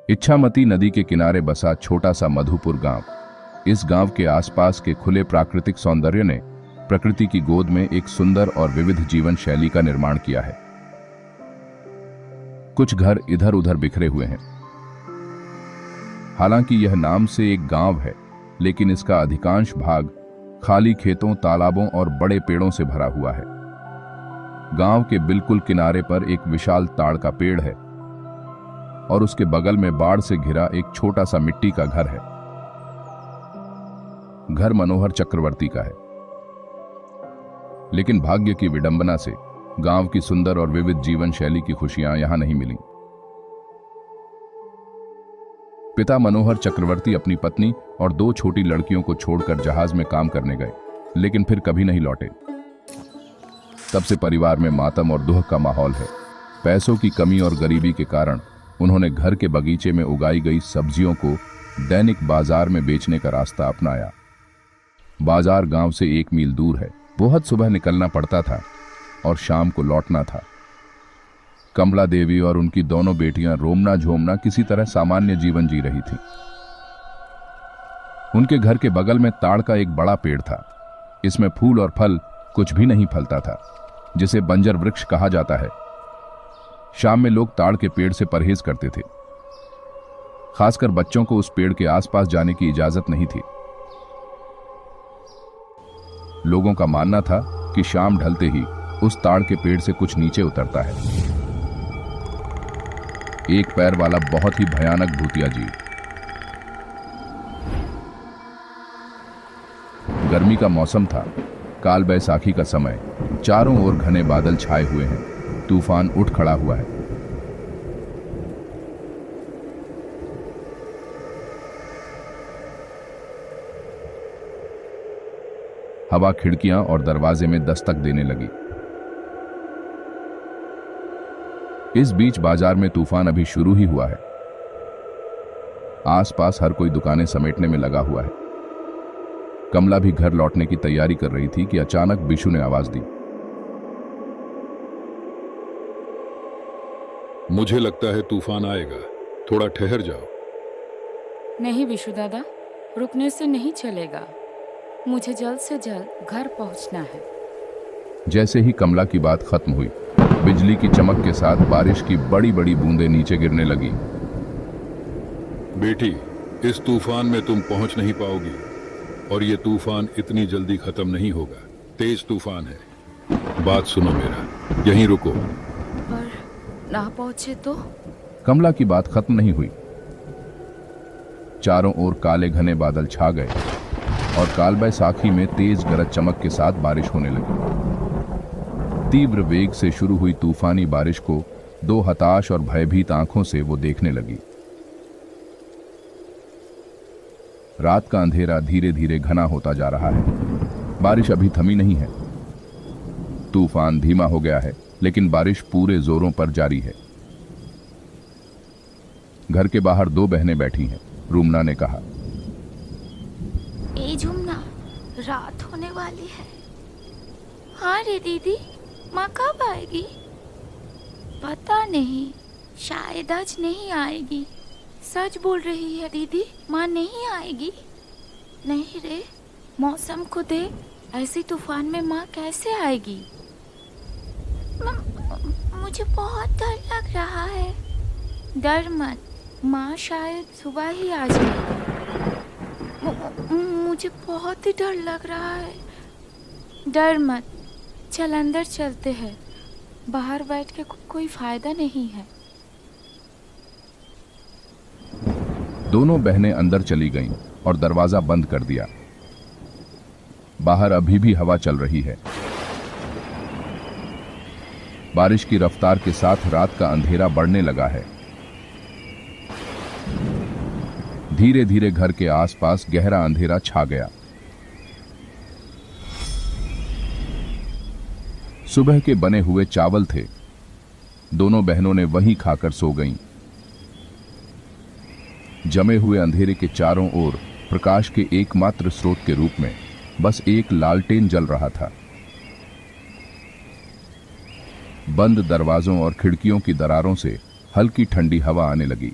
इच्छामती नदी के किनारे बसा छोटा सा मधुपुर गांव। इस गांव के आसपास के खुले प्राकृतिक सौंदर्य ने प्रकृति की गोद में एक सुंदर और विविध जीवन शैली का निर्माण किया है। कुछ घर इधर उधर बिखरे हुए हैं। हालांकि यह नाम से एक गांव है, लेकिन इसका अधिकांश भाग खाली खेतों, तालाबों और बड़े पेड़ों से भरा हुआ है। गांव के बिल्कुल किनारे पर एक विशाल ताड़ का पेड़ है और उसके बगल में बाढ़ से घिरा एक छोटा सा मिट्टी का घर है। घर मनोहर चक्रवर्ती का है, लेकिन भाग्य की विडंबना से गांव की सुंदर और विविध जीवन शैली की खुशियां यहां नहीं मिली। पिता मनोहर चक्रवर्ती अपनी पत्नी और 2 छोटी लड़कियों को छोड़कर जहाज में काम करने गए, लेकिन फिर कभी नहीं लौटे। तब से परिवार में मातम और दुख का माहौल है। पैसों की कमी और गरीबी के कारण उन्होंने घर के बगीचे में उगाई गई सब्जियों को दैनिक बाजार में बेचने का रास्ता अपनाया। बाजार गांव से 1 मील दूर है। बहुत सुबह निकलना पड़ता था और शाम को लौटना था। कमला देवी और उनकी दोनों बेटियां रोमना झोमना किसी तरह सामान्य जीवन जी रही थीं। उनके घर के बगल में ताड़ का एक बड़ा पेड़ था। इसमें फूल और फल कुछ भी नहीं फलता था, जिसे बंजर वृक्ष कहा जाता है। शाम में लोग ताड़ के पेड़ से परहेज करते थे। खासकर बच्चों को उस पेड़ के आसपास जाने की इजाजत नहीं थी। लोगों का मानना था कि शाम ढलते ही उस ताड़ के पेड़ से कुछ नीचे उतरता है। एक पैर वाला बहुत ही भयानक भूतिया जीव। गर्मी का मौसम था, काल बैसाखी का समय। चारों ओर घने बादल छाए हुए हैं। तूफान उठ खड़ा हुआ है। हवा खिड़कियां और दरवाजे में दस्तक देने लगी। इस बीच बाजार में तूफान अभी शुरू ही हुआ है। आसपास हर कोई दुकानें समेटने में लगा हुआ है। कमला भी घर लौटने की तैयारी कर रही थी कि अचानक बिशु ने आवाज दी। मुझे लगता है तूफान आएगा, थोड़ा ठहर जाओ। नहीं बिशु दादा, रुकने से नहीं चलेगा। मुझे जल्द से जल्द घर पहुंचना है। जैसे ही कमला की बात खत्म हुई, बिजली की चमक के साथ बारिश की बड़ी बड़ी बूंदें नीचे गिरने लगी। बेटी, इस तूफान में तुम पहुंच नहीं पाओगी और ये तूफान इतनी जल्दी खत्म नहीं होगा। तेज तूफान है। बात सुनो मेरा, यहीं रुको। पर ना पहुंचे तो? कमला की बात खत्म नहीं हुई। चारों ओर काले घने बादल छा गए और काल बैसाखी में तेज गरज चमक के साथ बारिश होने लगी। तीव्र वेग से शुरू हुई तूफानी बारिश को 2 हताश और भयभीत आंखों से वो देखने लगी। रात का अंधेरा धीरे धीरे घना होता जा रहा है। बारिश अभी थमी नहीं है। तूफान धीमा हो गया है, लेकिन बारिश पूरे जोरों पर जारी है। घर के बाहर 2 बहनें बैठी हैं। रूमना ने कहा, ए झुमना, रात होने वाली है। हाँ रे दीदी, माँ कब आएगी? पता नहीं, शायद आज नहीं आएगी। सच बोल रही है दीदी, माँ नहीं आएगी। नहीं रे, मौसम को देख, ऐसी तूफान में माँ कैसे आएगी? मुझे बहुत डर लग रहा है। डर मत, माँ शायद सुबह ही आ जाएगी। मुझे बहुत ही डर लग रहा है। डर मत, चल अंदर चलते हैं। बाहर बैठ के कोई फायदा नहीं है। दोनों बहनें अंदर चली गईं और दरवाजा बंद कर दिया। बाहर अभी भी हवा चल रही है। बारिश की रफ्तार के साथ रात का अंधेरा बढ़ने लगा है। धीरे धीरे घर के आसपास गहरा अंधेरा छा गया। सुबह के बने हुए चावल थे। दोनों बहनों ने वहीं खाकर सो गईं। जमे हुए अंधेरे के चारों ओर प्रकाश के एकमात्र स्रोत के रूप में बस एक लालटेन जल रहा था। बंद दरवाजों और खिड़कियों की दरारों से हल्की ठंडी हवा आने लगी।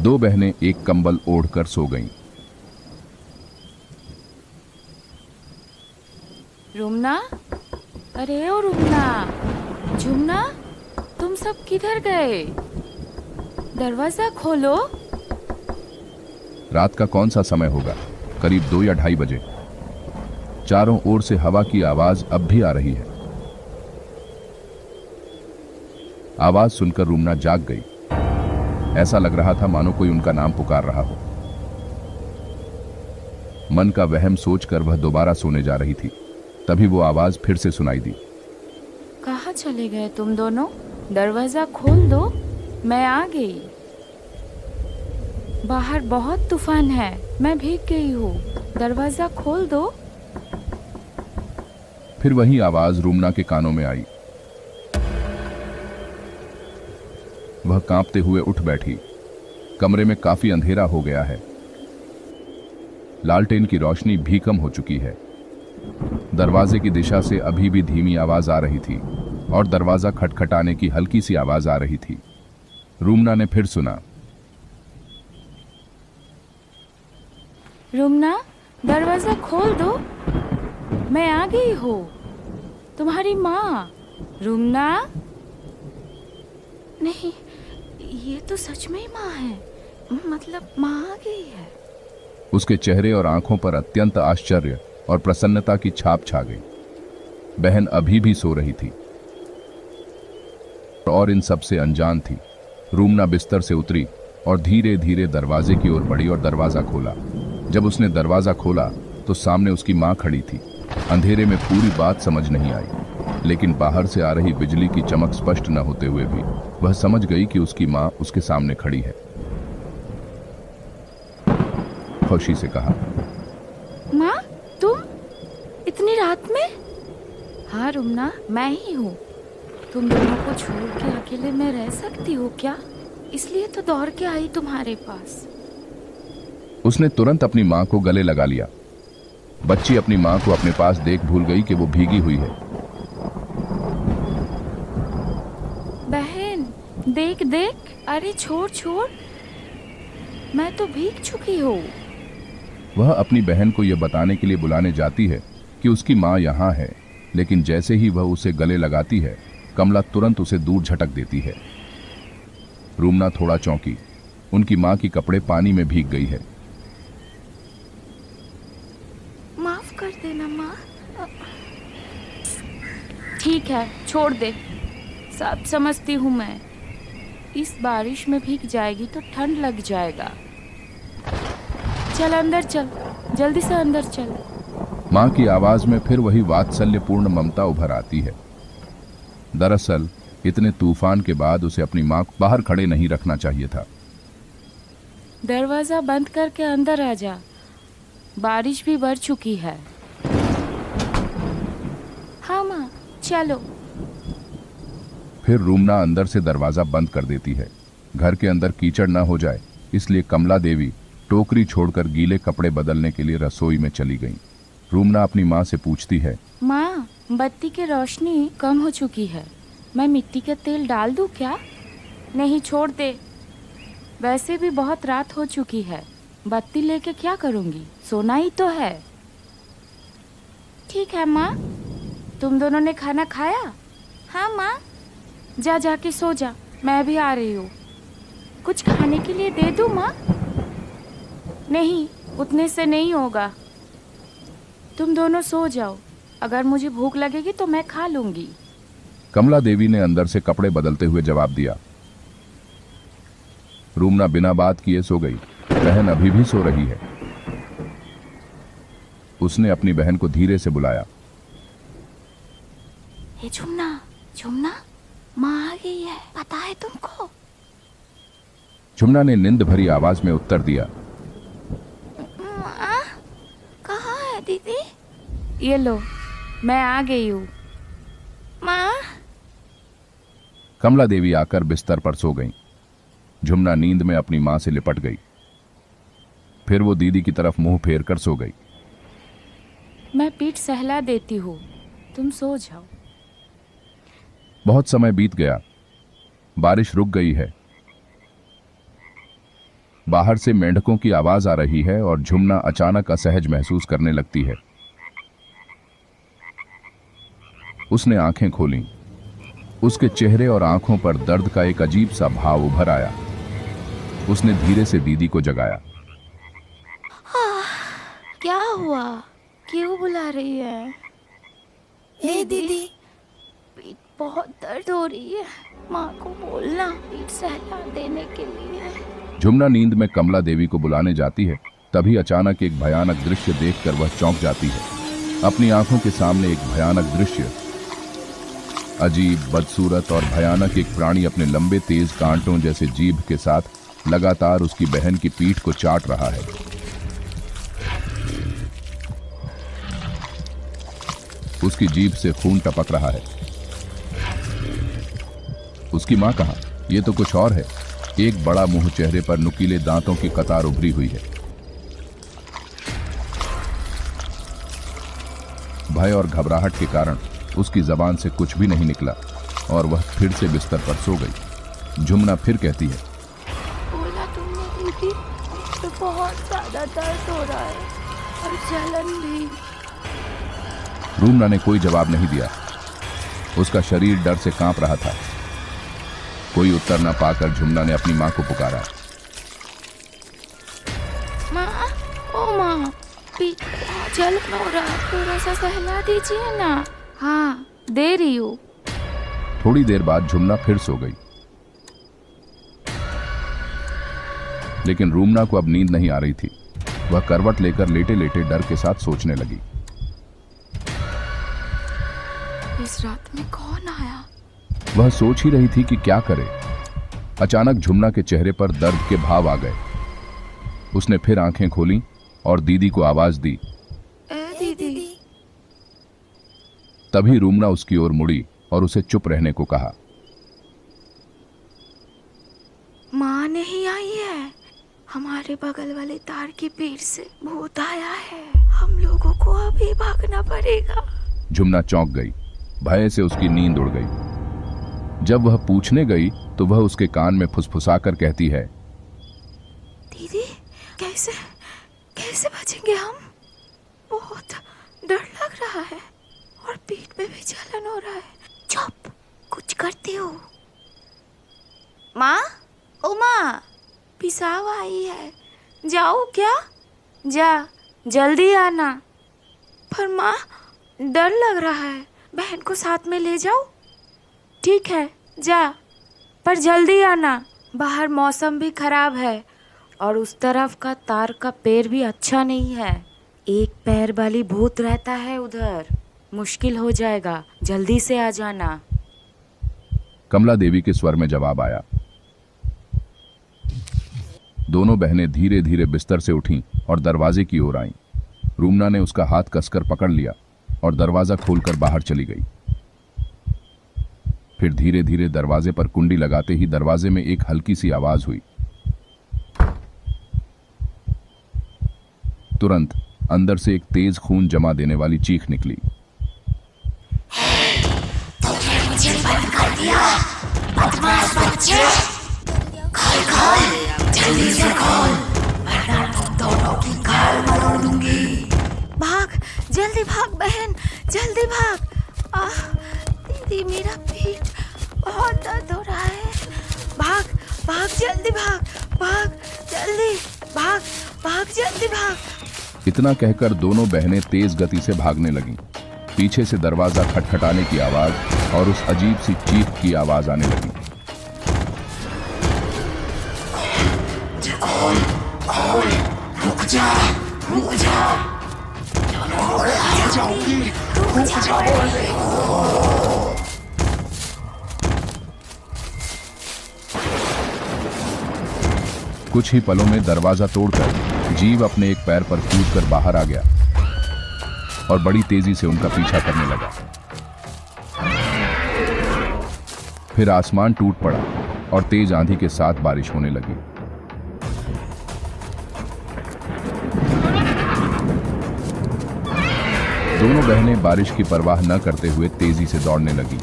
दो बहनें एक कंबल ओढ़कर सो गईं। रुमना, अरे ओ रुमना, झुमना, तुम सब किधर गए? दरवाजा खोलो। रात का कौन सा समय होगा? करीब 2 या 2:30 बजे। चारों ओर से हवा की आवाज अब भी आ रही है। आवाज सुनकर रुमना जाग गई। ऐसा लग रहा था मानो कोई उनका नाम पुकार रहा हो। मन का वहम सोचकर वह दोबारा सोने जा रही थी, तभी वो आवाज फिर से सुनाई दी। कहाँ चले गए तुम दोनों? दरवाजा खोल दो, मैं आ गई। बाहर बहुत तूफान है, मैं भीग गई हूँ, दरवाजा खोल दो। फिर वही आवाज रुमना के कानों में आई। वह कांपते हुए उठ बैठी। कमरे में काफी अंधेरा हो गया है। लालटेन की रोशनी भी कम हो चुकी है। दरवाजे की दिशा से अभी भी धीमी आवाज आ रही थी और दरवाजा खटखटाने की हल्की सी आवाज आ रही थी। रुमना ने फिर सुना, रुमना, दरवाजा खोल दो, मैं आ गई हूँ, तुम्हारी माँ। रुमना, नहीं, ये तो सच में ही माँ है, मतलब माँ आ गई है। उसके चेहरे और आंखों पर अत्यंत आश्चर्य और प्रसन्नता की छाप छा गई। बहन अभी भी सो रही थी और इन सब से अनजान थी। रुमना बिस्तर से उतरी और धीरे धीरे दरवाजे की ओर बढ़ी और दरवाजा खोला। जब उसने दरवाजा खोला तो सामने उसकी माँ खड़ी थी। अंधेरे में पूरी बात समझ नहीं आई, लेकिन बाहर से आ रही बिजली की चमक स्पष्ट न होते हुए भी वह समझ गई कि उसकी माँ उसके सामने खड़ी है। खुशी से कहा, माँ, तुम इतनी रात में? हाँ रुमना, मैं ही हूँ। तुम दोनों को छोड़ के अकेले में रह सकती हो क्या? इसलिए तो दौड़ के आई तुम्हारे पास। उसने तुरंत अपनी माँ को गले लगा लिया। बच्ची अपनी माँ को अपने पास देख भूल गई कि वो भीगी हुई है। बहन, देख देख, अरे छोड़ छोड़, मैं तो भीग चुकी हूँ। वह अपनी बहन को यह बताने के लिए बुलाने जाती है कि उसकी माँ यहाँ है, लेकिन जैसे ही वह उसे गले लगाती है, कमला तुरंत उसे दूर झटक देती है। रुमना थोड़ा चौंकी। उनकी माँ की कपड़े पानी में भीग गई है। माफ कर देना माँ। ठीक है, छोड़ दे, सब समझती हूँ मैं। इस बारिश में भीग जाएगी तो ठंड लग जाएगा। चल अंदर चल, जल्दी से अंदर चल। माँ की आवाज में फिर वही वात्सल्यपूर्ण ममता उभर आती है। दरअसल इतने तूफान के बाद उसे अपनी माँ को बाहर खड़े नहीं रखना चाहिए था। दरवाजा बंद करके अंदर आ जा, बारिश भी बढ़ चुकी है। हाँ माँ, चलो। फिर रुमना अंदर से दरवाजा बंद कर देती है। घर के अंदर कीचड़ न हो जाए, इसलिए कमला देवी टोकरी छोड़कर गीले कपड़े बदलने के लिए रसोई में चली गईं। रुमना अपनी माँ से पूछती है, माँ, बत्ती की रोशनी कम हो चुकी है, मैं मिट्टी का तेल डाल दूँ क्या? नहीं, छोड़ दे, वैसे भी बहुत रात हो चुकी है, बत्ती लेके क्या करूँगी, सोना ही तो है। ठीक है माँ। तुम दोनों ने खाना खाया? हाँ माँ। जा जाके सो जा, मैं भी आ रही हूँ। कुछ खाने के लिए दे दूँ माँ? नहीं, उतने से नहीं होगा, तुम दोनों सो जाओ, अगर मुझे भूख लगेगी तो मैं खा लूंगी। कमला देवी ने अंदर से कपड़े बदलते हुए जवाब दिया। रुमना बिना बात किए सो गई। बहन अभी भी सो रही है। उसने अपनी बहन को धीरे से बुलाया। हे झुमना, झुमना, माँ आ गई है, पता है तुमको? झुमना ने नींद भरी आवाज में उत्तर दिया। माँ, कहाँ है दीदी? ये लो, मैं आ गई हूँ। माँ। कमला देवी आकर बिस्तर पर सो गईं। झुमना नींद में अपनी मां से लिपट गई। फिर वो दीदी की तरफ मुंह फेर कर सो गई। मैं पीठ सहला देती हूँ, तुम सो जाओ। बहुत समय बीत गया। बारिश रुक गई है। बाहर से मेंढकों की आवाज आ रही है और झुमना अचानक असहज महसूस करने लगती है। उसने आंखें खोलीं। उसके चेहरे और आंखों पर दर्द का एक अजीब सा भाव उभर आया। उसने धीरे से दीदी को जगाया। क्या हुआ? क्यों बुला रही है? दीदी, पीठ बहुत दर्द हो रही है। माँ को बोलना पीठ सहला देने के लिए। झुमना नींद में कमला देवी को बुलाने जाती है। तभी अचानक एक भयानक दृश्य देखकर वह चौंक जाती है। अपनी आंखों के सामने एक भयानक दृश्य, अजीब, बदसूरत और भयानक एक प्राणी अपने लंबे तेज कांटों जैसे जीभ के साथ लगातार उसकी बहन की पीठ को चाट रहा है। उसकी जीभ से खून टपक रहा है। उसकी मां कहां? यह तो कुछ और है। एक बड़ा मुंह, चेहरे पर नुकीले दांतों की कतार उभरी हुई है। भय और घबराहट के कारण उसकी जबान से कुछ भी नहीं निकला और वह फिर से बिस्तर पर सो गई। झुमना फिर कहती है, बोला तुमने दीदी, तो बहुत ज्यादा दर्द हो रहा है और जलन भी। रूमना ने कोई जवाब नहीं दिया। उसका शरीर डर से कांप रहा था। कोई उत्तर न पाकर झुमना ने अपनी मां को पुकारा। माँ, ओ माँ, पीठ जलन हो रहा है, थोड़ा सा सहला दीजिए ना। हाँ, दे रही हूँ। थोड़ी देर बाद झुमना फिर सो गई। लेकिन रूमना को अब नींद नहीं आ रही थी। वह करवट लेकर लेटे लेटे डर के साथ सोचने लगी। इस रात में कौन आया? वह सोच ही रही थी कि क्या करे। अचानक झुमना के चेहरे पर दर्द के भाव आ गए। उसने फिर आंखें खोलीं और दीदी को आवाज दी। दीदी। तभी रूमना उसकी ओर मुड़ी और उसे चुप रहने को कहा। माँ नहीं आई है। हमारे बगल वाले तार की पीठ से भूत आया है। हम लोगों को अभी भागना पड़ेगा। झुमना चौंक गई। भय से उसकी नींद उड़ गई। जब वह पूछने गई तो वह उसके कान में फुसफुसाकर कहती है, दीदी, कैसे बचेंगे हम? बहुत डर लग रहा है और पीठ में भी जलन हो रहा है। चुप, कुछ करती हो। माँ, ओ माँ, पिसाव आई है। जाओ क्या? जा, जल्दी आना। पर माँ, डर लग रहा है। बहन को साथ में ले जाओ। ठीक है, जा, पर जल्दी आना। बाहर मौसम भी खराब है और उस तरफ का तार का पेड़ भी अच्छा नहीं है। एक पैर वाली भूत रहता है उधर। मुश्किल हो जाएगा, जल्दी से आ जाना। कमला देवी के स्वर में जवाब आया। दोनों बहनें धीरे धीरे बिस्तर से उठीं और दरवाजे की ओर आईं। रूमना ने उसका हाथ कसकर पकड़ लिया और दरवाजा खोलकर बाहर चली गई। फिर धीरे धीरे दरवाजे पर कुंडी लगाते ही दरवाजे में एक हल्की सी आवाज हुई। तुरंत अंदर से एक तेज खून जमा देने वाली चीख निकली। मुझे बंद कर दिया, बदमाश बच्चे। खोल, जल्दी से खोल, वरना तुम दोनों की गाल मरोड़ दूंगी। भाग, जल्दी भाग बहन, जल्दी भाग। दीदी, मेरा पीठ बहुत दर्द हो रहा है। भाग, जल्दी भाग, जल्दी भाग, जल्दी भाग। इतना कहकर दोनों बहनें तेज गति से भागने लगीं। पीछे से दरवाजा खटखटाने की आवाज और उस अजीब सी चीख की आवाज आने लगी। रुक जा। कुछ ही पलों में दरवाजा तोड़कर जीव अपने एक पैर पर कूदकर बाहर आ गया और बड़ी तेजी से उनका पीछा करने लगा। फिर आसमान टूट पड़ा और तेज आंधी के साथ बारिश होने लगी। दोनों बहनें बारिश की परवाह न करते हुए तेजी से दौड़ने लगी।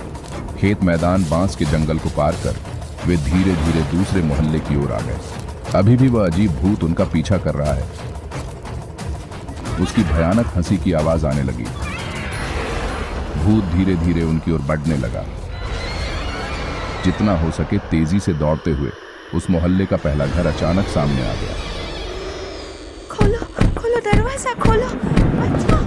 खेत, मैदान, बांस के जंगल को पार कर वे धीरे धीरे दूसरे मोहल्ले की ओर आ गए। अभी भी वह अजीब भूत उनका पीछा कर रहा है। उसकी भयानक हंसी की आवाज आने लगी। भूत धीरे धीरे उनकी ओर बढ़ने लगा। जितना हो सके तेजी से दौड़ते हुए उस मोहल्ले का पहला घर अचानक सामने आ गया। खोलो खोलो दरवाजा खोलो, बचाओ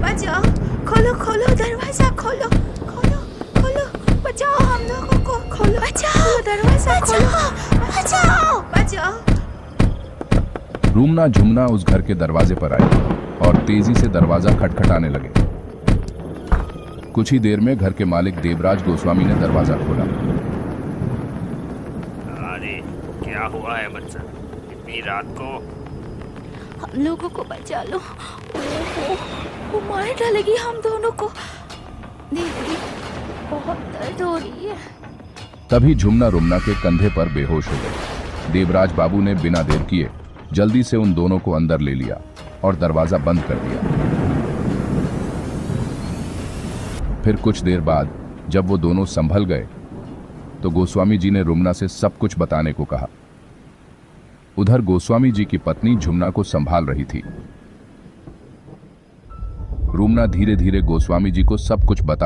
बचाओ, खोलो खोलो दरवाजा खोलो, खोलो खोलो, बचाओ हम लोगों को, खोलो बचाओ दरवाजा खोलो, बचाओ बचाओ। रूमना झुमना उस घर के दरवाजे पर आए और तेजी से दरवाजा खटखटाने लगे। कुछ ही देर में घर के मालिक देवराज गोस्वामी ने दरवाजा खोला। अरे क्या हुआ है बच्चा, इतनी रात को? हम लोगों को बचा लो, वो मार डालेगी हम दोनों को। दीदी बहुत दर्द हो रही है। तभी झुमना रुमना के कंधे पर बेहोश हो गए। देवराज बाबू ने बिना देर किए जल्दी से उन दोनों को अंदर ले लिया और दरवाजा बंद कर दिया। फिर कुछ देर बाद जब वो दोनों संभल गए तो गोस्वामी जी ने रुमना से सब कुछ बताने को कहा। उधर गोस्वामी जी की पत्नी झुमना को संभाल रही थी। रुमना धीरे धीरे गोस्वामी जी को सब कुछ बता